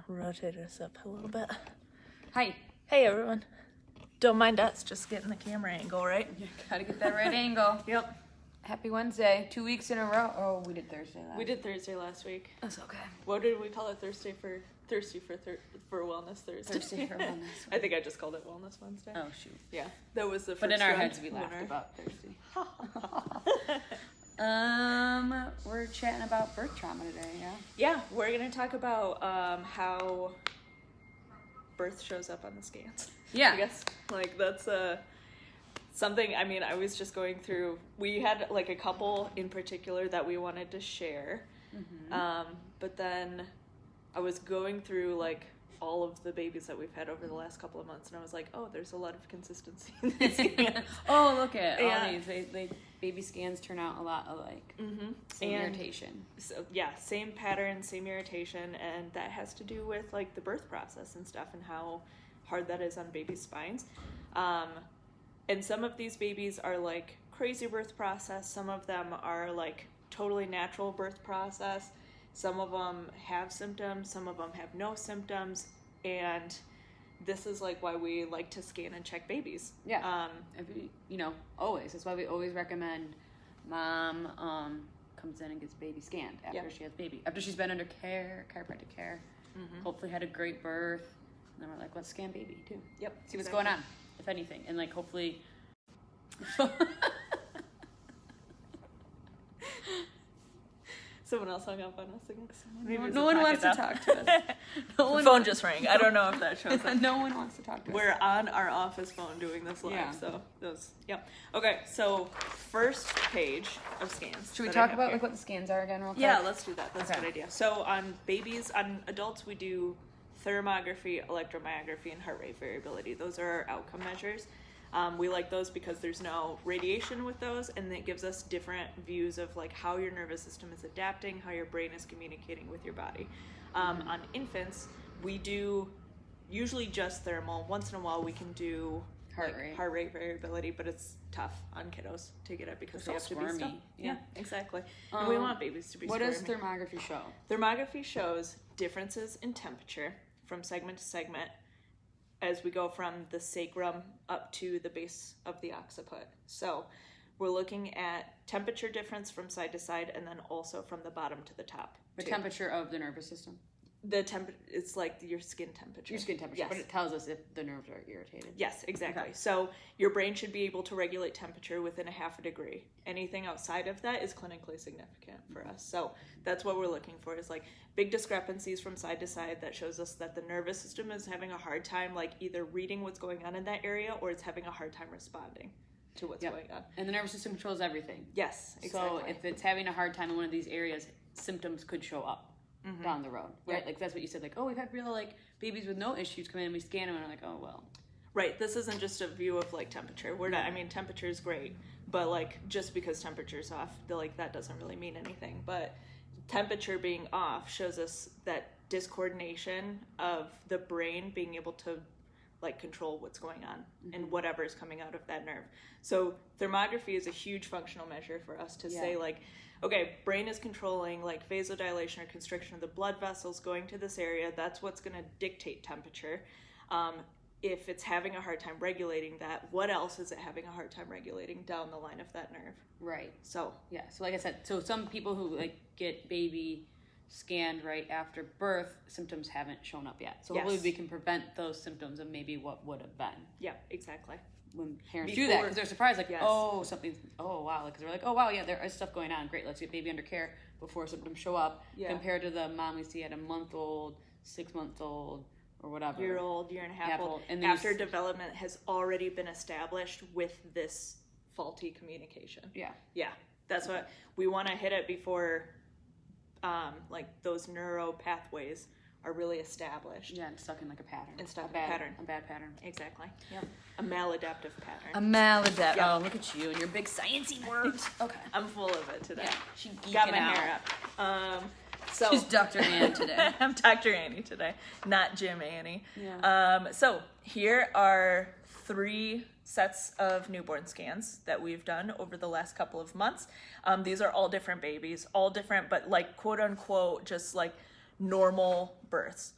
rotate us up a little bit. Hi. Hey, everyone. Don't mind us, just getting the camera angle, right? You gotta get that right angle. Yep. Happy Wednesday. 2 weeks in a row. Oh, we did Thursday last. We did Thursday last week. That's okay. What did we call it? Thirsty for Wellness Thursday. Thursday for Wellness. I think I just called it Wellness Wednesday. Oh, shoot. Yeah, that was the first But in our round heads, we laughed winner. about Thursday. We're chatting about birth trauma today, yeah? Yeah, we're going to talk about how birth shows up on the scans. Yeah. I guess, like, that's something, I mean, I was just going through, we had, like, a couple in particular that we wanted to share, but then I was going through, like, all of the babies that we've had over the last couple of months, and I was like, oh, there's a lot of consistency in these scans. Oh, look at Yeah. all these. They baby scans turn out a lot alike. Same And irritation. So, yeah, same pattern, same irritation, and that has to do with, like, the birth process and stuff and how hard that is on babies' spines. And some of these babies are, like, crazy birth process. Some of them are, like, totally natural birth process. Some of them have symptoms. Some of them have no symptoms. And this is, like, why we like to scan and check babies. Yeah. Always. That's why we always recommend mom comes in and gets baby scanned after she has baby. After she's been under care, chiropractic care, hopefully had a great birth. And then we're like, let's scan baby too. Yep. See what's going on, if anything. And, like, hopefully... Someone else hung up on us again. No one wants to talk to us. The phone just rang. I don't know if that shows up. No one wants to talk to us. We're on our office phone doing this live, Yeah. so those, yep. Okay, so first page of scans. Should we that I talk have about here. like what the scans are again real quick? Yeah, let's do that. That's a Okay. good idea. So on babies, on adults, we do thermography, electromyography, and heart rate variability. Those are our outcome measures. We like those because there's no radiation with those, and it gives us different views of, like, how your nervous system is adapting, how your brain is communicating with your body. On infants, we do usually just thermal. Once in a while, we can do Heart like, rate. heart rate variability, but it's tough on kiddos to get it because It's they all have to be squirmy. stuck. Yeah. Exactly. And we want babies to be What squirmy. does thermography show? Thermography shows differences in temperature from segment to segment as we go from the sacrum up to the base of the occiput. So we're looking at temperature difference from side to side, and then also from the bottom to the top. The too. temperature of the nervous system. The it's like your skin temperature. Your skin temperature, Yes. but it tells us if the nerves are irritated. Yes, exactly. Okay. So your brain should be able to regulate temperature within a half a degree. Anything outside of that is clinically significant for us. So that's what we're looking for, is like big discrepancies from side to side that shows us that the nervous system is having a hard time, like, either reading what's going on in that area, or it's having a hard time responding to what's going on. And the nervous system controls everything. Yes, exactly. So if it's having a hard time in one of these areas, symptoms could show up down the road, right? Yeah. Like, that's what you said, like, oh, we've had real, like, babies with no issues come in and we scan them and we're like, oh, well. Right, this isn't just a view of, like, temperature. We're not, I mean, temperature is great, but, like, just because temperature's off, that doesn't really mean anything. But temperature being off shows us that discoordination of the brain being able to, like, control what's going on and whatever is coming out of that nerve. So thermography is a huge functional measure for us to say, like, okay, brain is controlling, like, vasodilation or constriction of the blood vessels going to this area. That's what's going to dictate temperature. If it's having a hard time regulating that, what else is it having a hard time regulating down the line of that nerve? Right. So, Yeah, so like I said, so some people who, like, get baby scanned right after birth, symptoms haven't shown up yet. So Yes. hopefully we can prevent those symptoms of maybe what would have been. yeah, exactly. When parents do that, Before- because they're surprised, like, Yes. oh, something's, oh, wow, because they're like, oh, wow, yeah, there is stuff going on. Great, let's get baby under care before symptoms show up, compared to the mom we see at a month-old, 6-month-old, or whatever. Year-old, year and a half old, And after development has already been established with this faulty communication. Yeah. Yeah, that's what we want to hit it before, like, those neuro pathways are really established. Yeah, and stuck in, like, a pattern. And stuck a in a bad pattern. A bad pattern. Exactly. Yeah. A maladaptive pattern. A maladaptive. Yep. Oh, look at you and your big sciencey words. Okay. I'm full of it today. Yeah, she geeking Got my out. hair up. So She's Dr. Ann today. I'm Dr. Annie today, not Jim Annie. Yeah. So here are 3 sets of newborn scans that we've done over the last couple of months. These are all different babies, all different, but, like, quote unquote, just like normal births.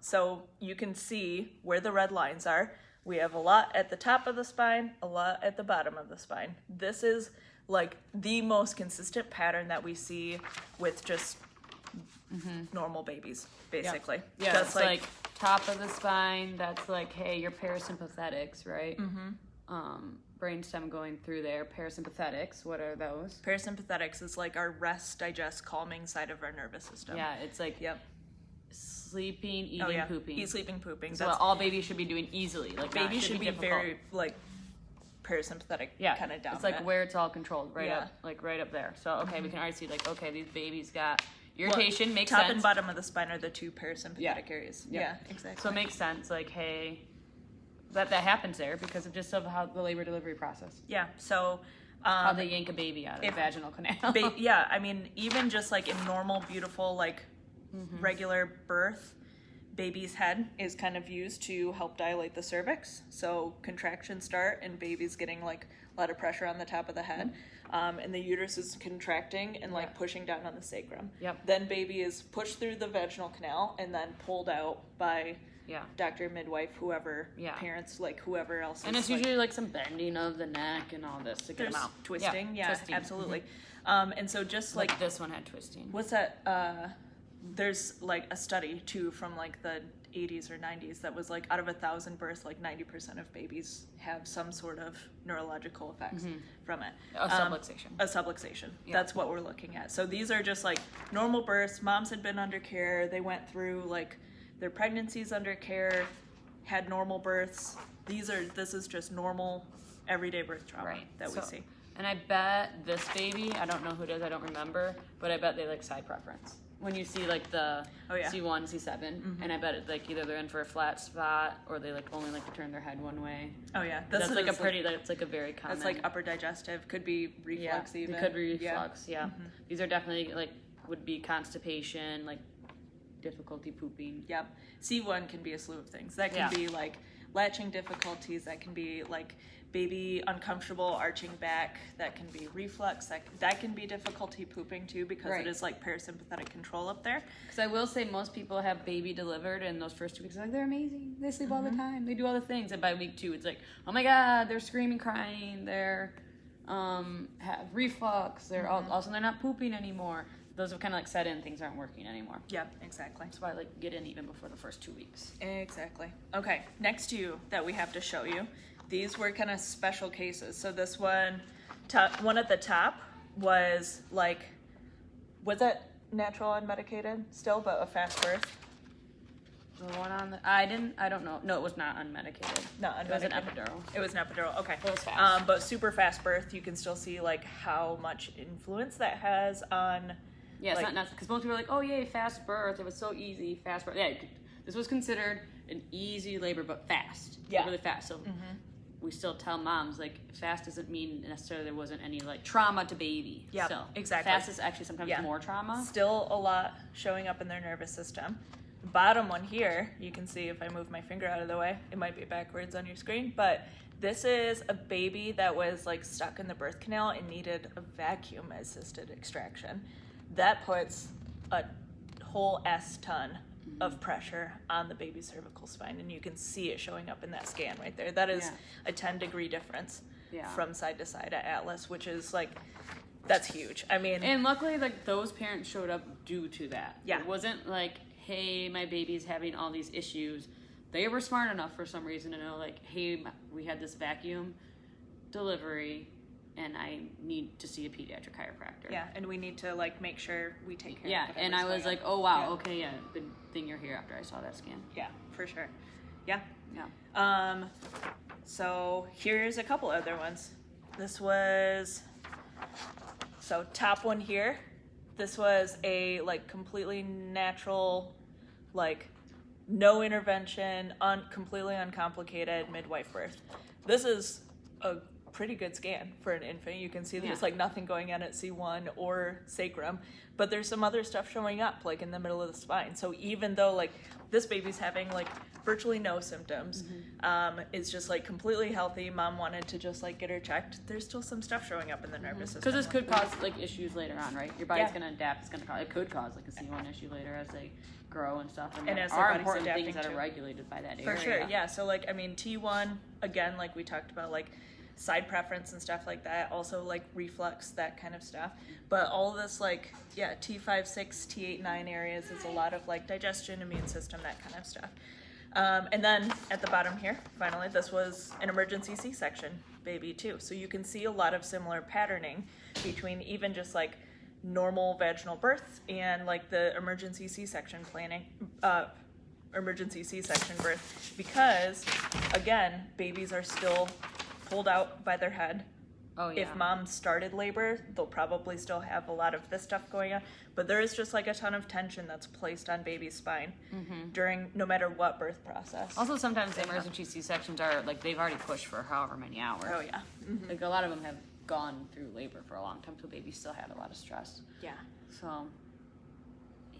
So you can see where the red lines are. We have a lot at the top of the spine, a lot at the bottom of the spine. This is like the most consistent pattern that we see with just normal babies, basically. Yeah, Just it's like top of the spine, that's like, hey, your parasympathetics, right? Brainstem going through there. Parasympathetics, what are those? Parasympathetics is like our rest, digest, calming side of our nervous system. Yeah, it's like sleeping, eating, pooping. Eat, sleeping, pooping. So That's all babies should be doing easily. Like babies should be difficult. very like parasympathetic kind of down. It's like where it's all controlled, right Yeah. up, like right up there. So we can already see like, okay, these babies got irritation. Makes top sense. and bottom of the spine are the two parasympathetic areas. Yeah, exactly. So it makes sense. Like, hey, that happens there because of just of how the labor delivery process. Yeah. So How they yank a baby out of the vaginal canal. Yeah, I mean, even just like in normal, beautiful, like regular birth, baby's head is kind of used to help dilate the cervix. So contractions start and baby's getting like a lot of pressure on the top of the head. And the uterus is contracting and like pushing down on the sacrum. Then baby is pushed through the vaginal canal and then pulled out by doctor, midwife, whoever, parents, like whoever else. And it's usually like some bending of the neck and all this to get them out. Twisting, twisting. Absolutely. And so just like this one had twisting. What's that? There's like a study too from like the 80s or 90s that was like out of 1,000 births, like 90% of babies have some sort of neurological effects from it. A subluxation. A subluxation. That's what we're looking at. So these are just like normal births. Moms had been under care. They went through like their pregnancies under care, had normal births. This is just normal everyday birth trauma that we see. And I bet this baby, I don't know who it is, I don't remember, but I bet they like side preference. When you see like the C1, C7, and I bet it's like either they're in for a flat spot or they like only like to turn their head one way. Oh yeah, that's like a pretty. That's like a very common. That's like upper digestive, could be reflux even. It could be reflux. Yeah, these are definitely like would be constipation, like difficulty pooping. Yep. C1 can be a slew of things. That can be like latching difficulties. That can be like baby uncomfortable arching back. That can be reflux. That can be difficulty pooping too because it is like parasympathetic control up there. Because I will say most people have baby delivered and those first 2 weeks like they're amazing. They sleep all the time. They do all the things. And by week 2 it's like, oh my god, they're screaming, crying. They're have reflux. They're all of a sudden they're not pooping anymore. Those have kind of like set in. Things aren't working anymore. Yeah, exactly. That's why I like get in even before the first 2 weeks. Exactly. Okay, next two that we have to show you. These were kind of special cases. So this one at the top was like, was that natural unmedicated still, but a fast birth? The one on the, I don't know. No, it was not unmedicated. Not unmedicated. It was an epidural. It was an epidural. Okay. It was fast. But super fast birth, you can still see like how much influence that has on. Yeah, it's not because most people are like, oh yay, fast birth. It was so easy, fast birth. Yeah, this was considered an easy labor, but fast. Yeah. Really fast. So we still tell moms like fast doesn't mean necessarily there wasn't any like trauma to baby. Yeah, still. exactly. Fast is actually sometimes more trauma. Still a lot showing up in their nervous system. The bottom one here, you can see if I move my finger out of the way, it might be backwards on your screen, but this is a baby that was like stuck in the birth canal and needed a vacuum assisted extraction. That puts a whole ton of pressure on the baby's cervical spine, and you can see it showing up in that scan right there. That is a 10-degree difference from side to side at Atlas, which is like, that's huge. I mean, and luckily like those parents showed up due to that. Yeah. It wasn't like, hey, my baby's having all these issues. They were smart enough for some reason to know like, hey, we had this vacuum delivery and I need to see a pediatric chiropractor. Yeah, and we need to like make sure we take care of it. Yeah, and I was like, oh wow, okay, good thing you're here after I saw that scan. Yeah, for sure. Yeah. So here's a couple other ones. This was, so top one here, this was a like completely natural, like no intervention, completely uncomplicated midwife birth. This is a pretty good scan for an infant. You can see there's Yeah. like nothing going on at C1 or sacrum, but there's some other stuff showing up like in the middle of the spine. So even though like this baby's having like virtually no symptoms, is just like completely healthy, mom wanted to just like get her checked, there's still some stuff showing up in the nervous system. Because this could cause like issues later on, right? Your body's Yeah. gonna adapt. It's gonna cause, it could cause like a C1 issue later as they grow and stuff. And And there as their are body's important adapting things that to. are regulated by that For area. sure, yeah. So like, I mean, T1, again, like we talked about, like side preference and stuff like that, also like reflux, that kind of stuff. But all of this, like, yeah, T5, 6, T8, 9 areas is a lot of like digestion, immune system, that kind of stuff. And then at the bottom here, finally, this was an emergency C-section baby too. So you can see a lot of similar patterning between even just like normal vaginal birth and like the emergency C-section planning, emergency C-section birth, because again, babies are still pulled out by their head. Oh yeah. If mom started labor, they'll probably still have a lot of this stuff going on, but there is just like a ton of tension that's placed on baby's spine during no matter what birth process. Also, sometimes the emergency C-sections are like they've already pushed for however many hours. Oh yeah. Like a lot of them have gone through labor for a long time, so babies still had a lot of stress. Yeah. So,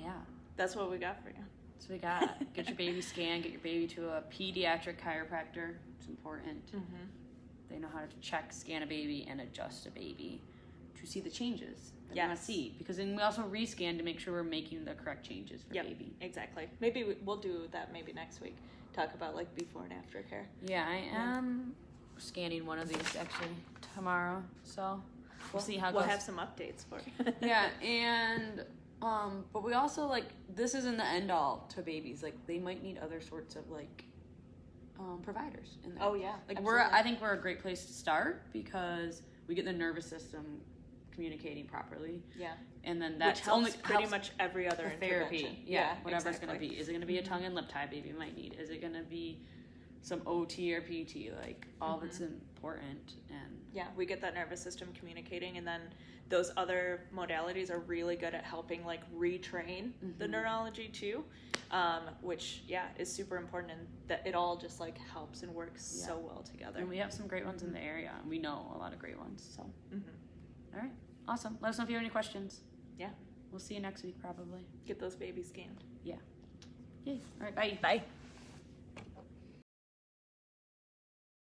yeah. That's what we got for you. So we got get your baby scanned, get your baby to a pediatric chiropractor. It's important. They know how to check, scan a baby, and adjust a baby to see the changes that we want Yes. to see. Because then we also rescan to make sure we're making the correct changes for baby. Exactly. Maybe we'll do that maybe next week. Talk about like before and after care. Yeah, I am scanning one of these actually tomorrow. So we'll see how it We'll goes. have some updates for you. Yeah, and but we also like this isn't the end all to babies. Like they might need other sorts of like providers in there. Oh yeah. Like absolutely. I think we're a great place to start because we get the nervous system communicating properly, Yeah. and then that Which helps pretty much every other therapy. intervention. Yeah, whatever it's exactly. gonna be. Is it gonna be a tongue and lip tie baby might need? Is it gonna be some OT or PT? Like all of it's important. And Yeah, we get that nervous system communicating, and then those other modalities are really good at helping like retrain the neurology too, which is super important, and that it all just like helps and works so well together. and we have some great ones in the area, and we know a lot of great ones. So, all right, awesome. Let us know if you have any questions. Yeah. We'll see you next week probably. Get those babies scanned. Yeah. Yay. All right. Bye. Bye.